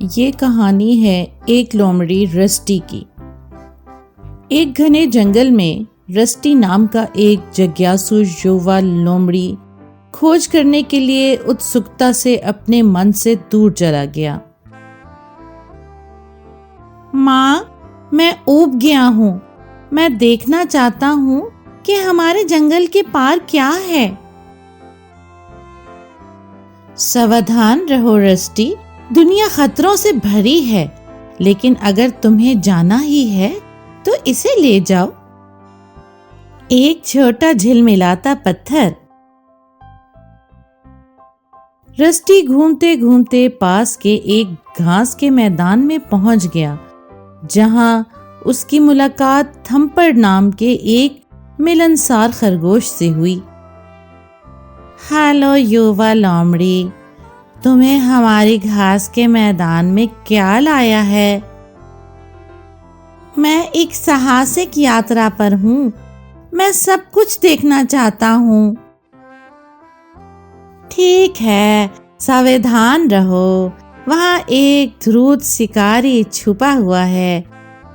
ये कहानी है एक लोमड़ी रस्टी की। एक घने जंगल में रस्टी नाम का एक जिज्ञासु युवा लोमड़ी खोज करने के लिए उत्सुकता से अपने मन से दूर चला गया। माँ, मैं ऊब गया हूँ। मैं देखना चाहता हूँ कि हमारे जंगल के पार क्या है। सावधान रहो रस्टी, दुनिया खतरों से भरी है, लेकिन अगर तुम्हें जाना ही है तो इसे ले जाओ। एक छोटा झिलमिलाता पत्थर। रस्टी घूमते घूमते पास के एक घास के मैदान में पहुंच गया, जहां उसकी मुलाकात थम्पर नाम के एक मिलनसार खरगोश से हुई। हेलो युवा लोमड़ी, तुम्हें हमारी घास के मैदान में क्या लाया है? मैं एक साहसिक यात्रा पर हूँ। मैं सब कुछ देखना चाहता हूँ। ठीक है, सावधान रहो। वहाँ एक धूर्त शिकारी छुपा हुआ है।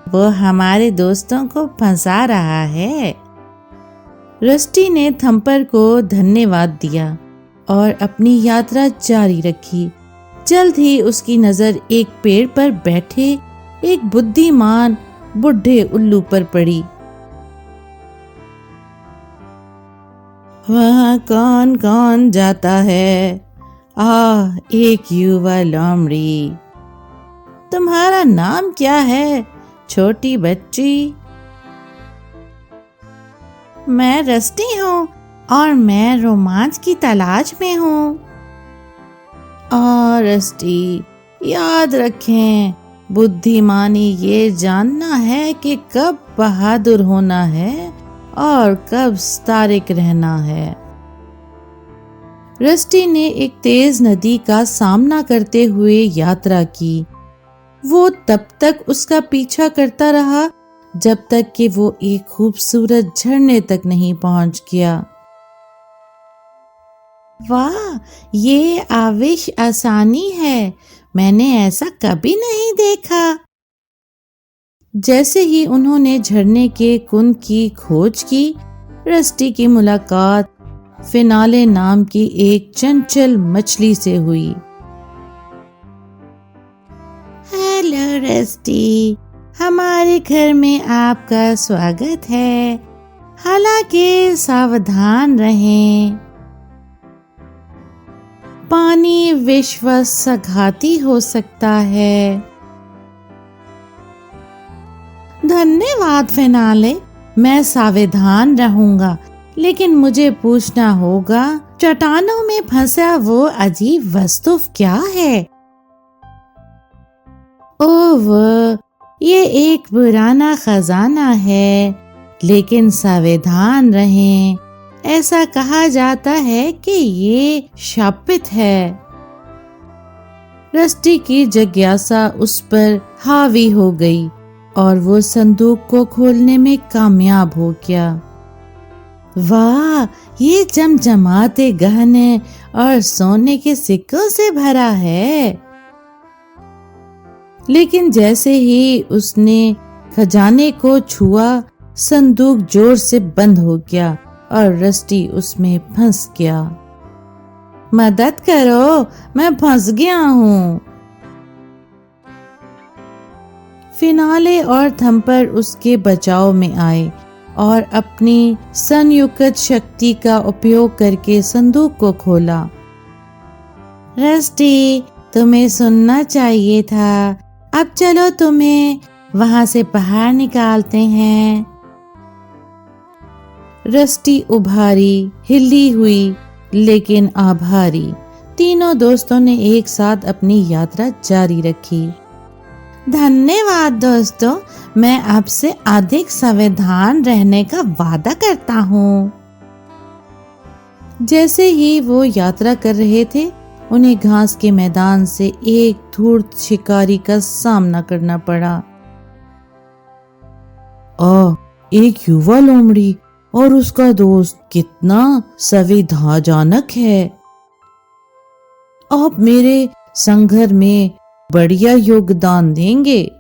वो हमारे दोस्तों को फंसा रहा है। रस्टी ने थम्पर को धन्यवाद दिया और अपनी यात्रा जारी रखी। जल्द ही उसकी नजर एक पेड़ पर बैठे एक बुद्धिमान बुढ़े उल्लू पर पड़ी। वहाँ कौन कौन जाता है? एक युवा लोमड़ी। तुम्हारा नाम क्या है, छोटी बच्ची? मैं रस्टी हूँ और मैं रोमांच की तलाश में हूँ। और रस्टी, याद रखें, बुद्धिमानी ये जानना है कि कब बहादुर होना है और कब सतर्क रहना है। रस्टी ने एक तेज नदी का सामना करते हुए यात्रा की। वो तब तक उसका पीछा करता रहा जब तक कि वो एक खूबसूरत झरने तक नहीं पहुंच गया। वाह, ये आविश आसानी है। मैंने ऐसा कभी नहीं देखा। जैसे ही उन्होंने झरने के कुंड की खोज की, रस्टी की मुलाकात फिनाले नाम की एक चंचल मछली से हुई। हेलो रस्टी, हमारे घर में आपका स्वागत है। हालांकि सावधान रहें, पानी विश्वासघाती हो सकता है। धन्यवाद फिनाले, मैं सावधान रहूंगा, लेकिन मुझे पूछना होगा, चट्टानों में फंसा वो अजीब वस्तु क्या है? ओह, ये एक पुराना खजाना है, लेकिन सावधान रहें। ऐसा कहा जाता है कि ये शापित है। रस्टी की जिज्ञासा उस पर हावी हो गई और वो संदूक को खोलने में कामयाब हो गया। वाह, ये जमजमाते गहने और सोने के सिक्कों से भरा है। लेकिन जैसे ही उसने खजाने को छुआ, संदूक जोर से बंद हो गया और रस्टी उसमें फंस गया। मदद करो, मैं फंस गया हूँ। फिनाले और थम्पर उसके बचाव में आए और अपनी संयुक्त शक्ति का उपयोग करके संदूक को खोला। रस्टी, तुम्हें सुनना चाहिए था। अब चलो, तुम्हें वहां से बाहर निकालते हैं। रस्टी उभारी, हिली हुई, लेकिन आभारी। तीनों दोस्तों ने एक साथ अपनी यात्रा जारी रखी। धन्यवाद दोस्तों, मैं आपसे अधिक सावधान रहने का वादा करता हूँ। जैसे ही वो यात्रा कर रहे थे, उन्हें घास के मैदान से एक धूर्त शिकारी का सामना करना पड़ा। एक युवा लोमड़ी और उसका दोस्त कितना संविधाजनक है। आप मेरे संघर में बढ़िया योगदान देंगे।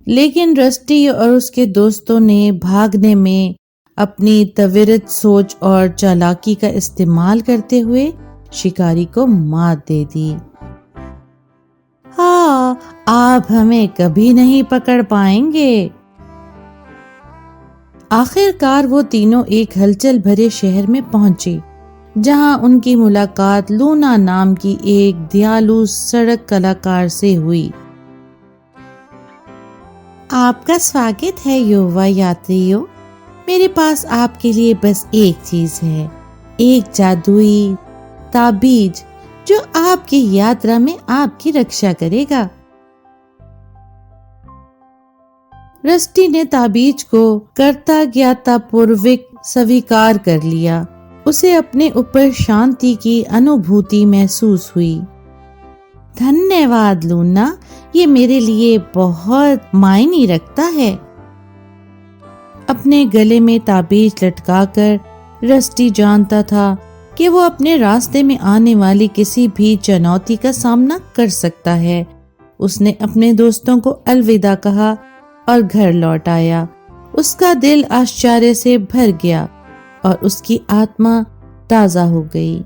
लेकिन रस्टी और उसके दोस्तों ने भागने में अपनी त्वरित सोच और चालाकी का इस्तेमाल करते हुए शिकारी को मात दे दी। हाँ, आप हमें कभी नहीं पकड़ पाएंगे। आखिरकार वो तीनों एक हलचल भरे शहर में पहुंचे, जहां उनकी मुलाकात लूना नाम की एक दयालु सड़क कलाकार से हुई। आपका स्वागत है युवा यात्रियों। मेरे पास आपके लिए बस एक चीज है, एक जादुई ताबीज जो आपकी यात्रा में आपकी रक्षा करेगा। रस्टी ने ताबीज को कृतज्ञतापूर्वक स्वीकार कर लिया। उसे अपने ऊपर शांति की अनुभूति महसूस हुई। धन्यवाद लूना, ये मेरे लिए बहुत मायने रखता है। अपने गले में ताबीज लटकाकर रस्टी जानता था कि वो अपने रास्ते में आने वाली किसी भी चुनौती का सामना कर सकता है। उसने अपने दोस्तों को अलविदा कहा और घर लौट आया। उसका दिल आश्चर्य से भर गया और उसकी आत्मा ताजा हो गई।